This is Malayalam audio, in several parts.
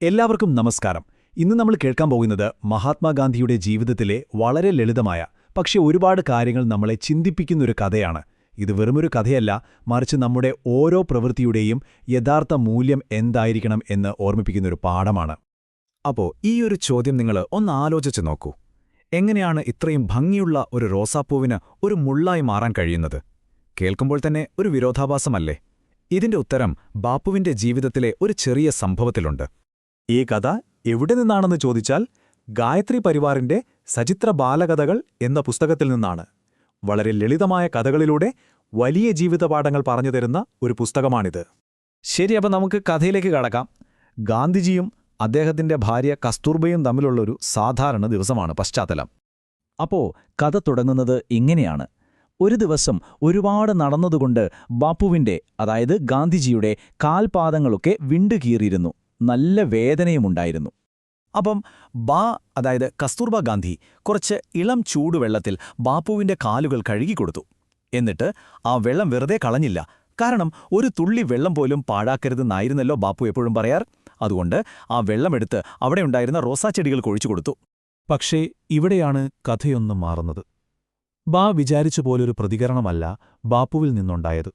എല്ലാവർക്കും നമസ്കാരം. ഇന്ന് നമ്മൾ കേൾക്കാൻ പോകുന്നത് മഹാത്മാഗാന്ധിയുടെ ജീവിതത്തിലെ വളരെ ലളിതമായ പക്ഷേ ഒരുപാട് കാര്യങ്ങൾ നമ്മളെ ചിന്തിപ്പിക്കുന്നൊരു കഥയാണ്. ഇത് വെറുമൊരു കഥയല്ല, മറിച്ച് നമ്മുടെ ഓരോ പ്രവൃത്തിയുടെയും യഥാർത്ഥ മൂല്യം എന്തായിരിക്കണം എന്ന് ഓർമ്മിപ്പിക്കുന്നൊരു പാഠമാണ്. അപ്പോ ഈയൊരു ചോദ്യം നിങ്ങൾ ഒന്ന് ആലോചിച്ച് നോക്കൂ. എങ്ങനെയാണ് ഇത്രയും ഭംഗിയുള്ള ഒരു റോസാപ്പൂവിന് ഒരു മുള്ളായി മാറാൻ കഴിയുന്നത്? കേൾക്കുമ്പോൾ തന്നെ ഒരു വിരോധാഭാസമല്ലേ? ഇതിന്റെ ഉത്തരം ബാപ്പുവിന്റെ ജീവിതത്തിലെ ഒരു ചെറിയ സംഭവത്തിലുണ്ട്. ഈ കഥ എവിടെ നിന്നാണെന്ന് ചോദിച്ചാൽ ഗായത്രി പരിവാറിന്റെ സചിത്ര ബാലകഥകൾ എന്ന പുസ്തകത്തിൽ നിന്നാണ്. വളരെ ലളിതമായ കഥകളിലൂടെ വലിയ ജീവിതപാഠങ്ങൾ പറഞ്ഞുതരുന്ന ഒരു പുസ്തകമാണിത്. ശരി, അപ്പോൾ നമുക്ക് കഥയിലേക്ക് കടക്കാം. ഗാന്ധിജിയും അദ്ദേഹത്തിന്റെ ഭാര്യ കസ്തൂർബയും തമ്മിലുള്ളൊരു സാധാരണ ദിവസമാണ് പശ്ചാത്തലം. അപ്പോ കഥ തുടങ്ങുന്നത് ഇങ്ങനെയാണ്. ഒരു ദിവസം ഒരുപാട് നടന്നതുകൊണ്ട് ബാപ്പുവിന്റെ, അതായത് ഗാന്ധിജിയുടെ കാൽപാദങ്ങളൊക്കെ വിണ്ടുകീറിയിരുന്നു. നല്ല വേദനയുമുണ്ടായിരുന്നു. അപ്പം അതായത് കസ്തൂർബ ഗാന്ധി കുറച്ച് ഇളം ചൂടുവെള്ളത്തിൽ ബാപ്പുവിന്റെ കാലുകൾ കഴുകിക്കൊടുത്തു. എന്നിട്ട് ആ വെള്ളം വെറുതെ കളഞ്ഞില്ല. കാരണം ഒരു തുള്ളി വെള്ളം പോലും പാഴാക്കരുതെന്നായിരുന്നല്ലോ ബാപ്പു എപ്പോഴും പറയാറ്. അതുകൊണ്ട് ആ വെള്ളമെടുത്ത് അവിടെയുണ്ടായിരുന്ന റോസാച്ചെടികൾക്ക് ഒഴിച്ചു കൊടുത്തു. പക്ഷേ ഇവിടെയാണ് കഥയൊന്നും മാറുന്നത്. വിചാരിച്ച പോലൊരു പ്രതികരണമല്ല ബാപ്പുവിൽ നിന്നുണ്ടായത്.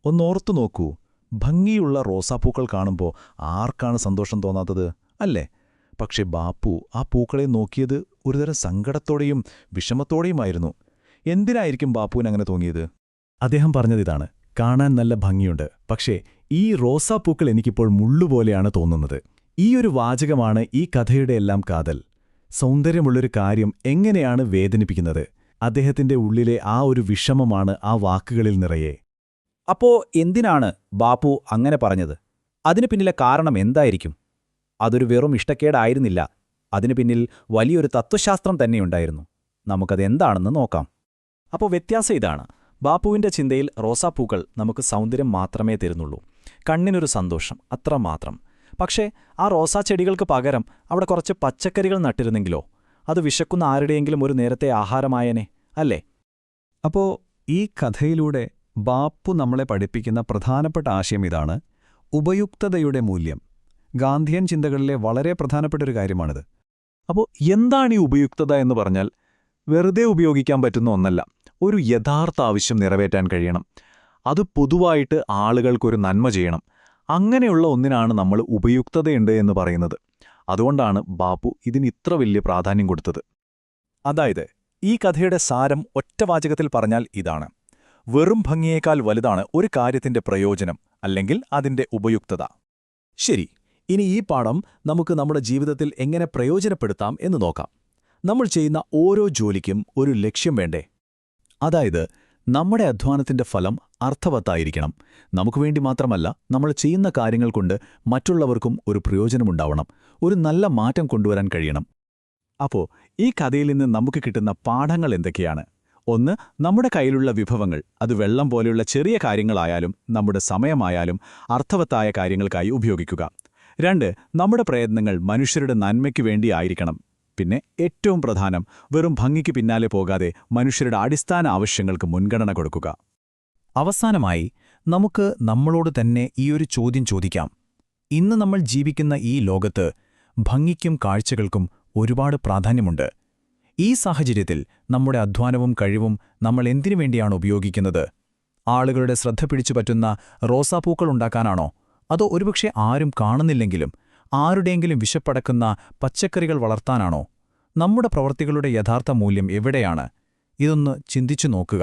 ഒന്നോർത്തു നോക്കൂ, ഭംഗിയുള്ള റോസാപ്പൂക്കൾ കാണുമ്പോൾ ആർക്കാണ് സന്തോഷം തോന്നാത്തത്, അല്ലേ? പക്ഷെ ബാപ്പു ആ പൂക്കളെ നോക്കിയത് ഒരുതരം സങ്കടത്തോടെയും വിഷമത്തോടെയുമായിരുന്നു. എന്തിനായിരിക്കും ബാപ്പുവിനങ്ങനെ തോന്നിയത്? അദ്ദേഹം പറഞ്ഞതിതാണ്, കാണാൻ നല്ല ഭംഗിയുണ്ട്, പക്ഷേ ഈ റോസാപ്പൂക്കൾ എനിക്കിപ്പോൾ മുള്ളുപോലെയാണ് തോന്നുന്നത്. ഈയൊരു വാചകമാണ് ഈ കഥയുടെ എല്ലാം കാതൽ. സൗന്ദര്യമുള്ളൊരു കാര്യം എങ്ങനെയാണ് വേദനിപ്പിക്കുന്നത്? അദ്ദേഹത്തിന്റെ ഉള്ളിലെ ആ ഒരു വിഷമമാണ് ആ വാക്കുകളിൽ നിറയെ. അപ്പോ എന്തിനാണ് ബാപ്പു അങ്ങനെ പറഞ്ഞത്? അതിനു പിന്നിലെ കാരണം എന്തായിരിക്കും? അതൊരു വെറും ഇഷ്ടക്കേടായിരുന്നില്ല. അതിനു പിന്നിൽ വലിയൊരു തത്വശാസ്ത്രം തന്നെയുണ്ടായിരുന്നു. നമുക്കതെന്താണെന്ന് നോക്കാം. അപ്പോൾ വ്യത്യാസം ഇതാണ്. ബാപ്പുവിന്റെ ചിന്തയിൽ റോസാപ്പൂക്കൾ നമുക്ക് സൗന്ദര്യം മാത്രമേ തരുന്നുള്ളൂ, കണ്ണിനൊരു സന്തോഷം, അത്രമാത്രം. പക്ഷേ ആ റോസാച്ചെടികൾക്ക് പകരം അവിടെ കുറച്ച് പച്ചക്കറികൾ നട്ടിരുന്നെങ്കിലോ? അത് വിശക്കുന്ന ആരുടെയെങ്കിലും ഒരു നേരത്തെ ആഹാരമായേനെ, അല്ലേ? അപ്പോ ഈ കഥയിലൂടെ ബാപ്പു നമ്മളെ പഠിപ്പിക്കുന്ന പ്രധാനപ്പെട്ട ആശയം ഇതാണ്: ഉപയുക്തതയുടെ മൂല്യം. ഗാന്ധിയൻ ചിന്തകളിലെ വളരെ പ്രധാനപ്പെട്ടൊരു കാര്യമാണിത്. അപ്പോൾ എന്താണ് ഈ ഉപയുക്തത എന്ന് പറഞ്ഞാൽ? വെറുതെ ഉപയോഗിക്കാൻ പറ്റുന്ന ഒന്നല്ല. ഒരു യഥാർത്ഥ ആവശ്യം നിറവേറ്റാൻ കഴിയണം. അത് പൊതുവായിട്ട് ആളുകൾക്കൊരു നന്മ ചെയ്യണം. അങ്ങനെയുള്ള ഒന്നിനാണ് നമ്മൾ ഉപയുക്തതയുണ്ട് എന്ന് പറയുന്നത്. അതുകൊണ്ടാണ് ബാപ്പു ഇതിന് ഇത്ര വലിയ പ്രാധാന്യം കൊടുത്തത്. അതായത് ഈ കഥയുടെ സാരം ഒറ്റവാചകത്തിൽ പറഞ്ഞാൽ ഇതാണ്: വെറും ഭംഗിയേക്കാൾ വലുതാണ് ഒരു കാര്യത്തിന്റെ പ്രയോജനം, അല്ലെങ്കിൽ അതിന്റെ ഉപയുക്തത. ശരി, ഇനി ഈ പാഠം നമുക്ക് നമ്മുടെ ജീവിതത്തിൽ എങ്ങനെ പ്രയോജനപ്പെടുത്താം എന്ന് നോക്കാം. നമ്മൾ ചെയ്യുന്ന ഓരോ ജോലിക്കും ഒരു ലക്ഷ്യം വേണ്ടേ? അതായത് നമ്മുടെ അധ്വാനത്തിന്റെ ഫലം അർത്ഥവത്തായിരിക്കണം. നമുക്ക് വേണ്ടി മാത്രമല്ല, നമ്മൾ ചെയ്യുന്ന കാര്യങ്ങൾ കൊണ്ട് മറ്റുള്ളവർക്കും ഒരു പ്രയോജനമുണ്ടാവണം, ഒരു നല്ല മാറ്റം കൊണ്ടുവരാൻ കഴിയണം. അപ്പോൾ ഈ കഥയിൽ നിന്ന് നമുക്ക് കിട്ടുന്ന പാഠങ്ങൾ എന്തൊക്കെയാണ്? ഒന്ന്, നമ്മുടെ കയ്യിലുള്ള വിഭവങ്ങൾ, അത് വെള്ളം പോലെയുള്ള ചെറിയ കാര്യങ്ങളായാലും നമ്മുടെ സമയമായാലും അർത്ഥവത്തായ കാര്യങ്ങൾക്കായി ഉപയോഗിക്കുക. രണ്ട്, നമ്മുടെ പ്രയത്നങ്ങൾ മനുഷ്യരുടെ നന്മയ്ക്ക് വേണ്ടിയായിരിക്കണം. പിന്നെ ഏറ്റവും പ്രധാനം, വെറും ഭംഗിക്ക് പിന്നാലെ പോകാതെ മനുഷ്യരുടെ അടിസ്ഥാന ആവശ്യങ്ങൾക്ക് മുൻഗണന കൊടുക്കുക. അവസാനമായി നമുക്ക് നമ്മളോട് തന്നെ ഈയൊരു ചോദ്യം ചോദിക്കാം: ഇന്ന് നമ്മൾ ജീവിക്കുന്ന ഈ ലോകത്ത് ഭംഗിക്കും കാഴ്ചകൾക്കും ഒരുപാട് പ്രാധാന്യമുണ്ട്. ഈ സാഹചര്യത്തിൽ നമ്മുടെ അധ്വാനവും കഴിവും നമ്മൾ എന്തിനു വേണ്ടിയാണ് ഉപയോഗിക്കുന്നത്? ആളുകളുടെ ശ്രദ്ധ പിടിച്ചുപറ്റുന്ന റോസാപ്പൂക്കൾ ഉണ്ടാക്കാനാണോ? അതോ ഒരുപക്ഷെ ആരും കാണുന്നില്ലെങ്കിലും ആരുടെയെങ്കിലും വിശപ്പടക്കുന്ന പച്ചക്കറികൾ വളർത്താനാണോ? നമ്മുടെ പ്രവൃത്തികളുടെ യഥാർത്ഥ മൂല്യം എവിടെയാണ്? ഇതൊന്ന് ചിന്തിച്ചു നോക്കുക.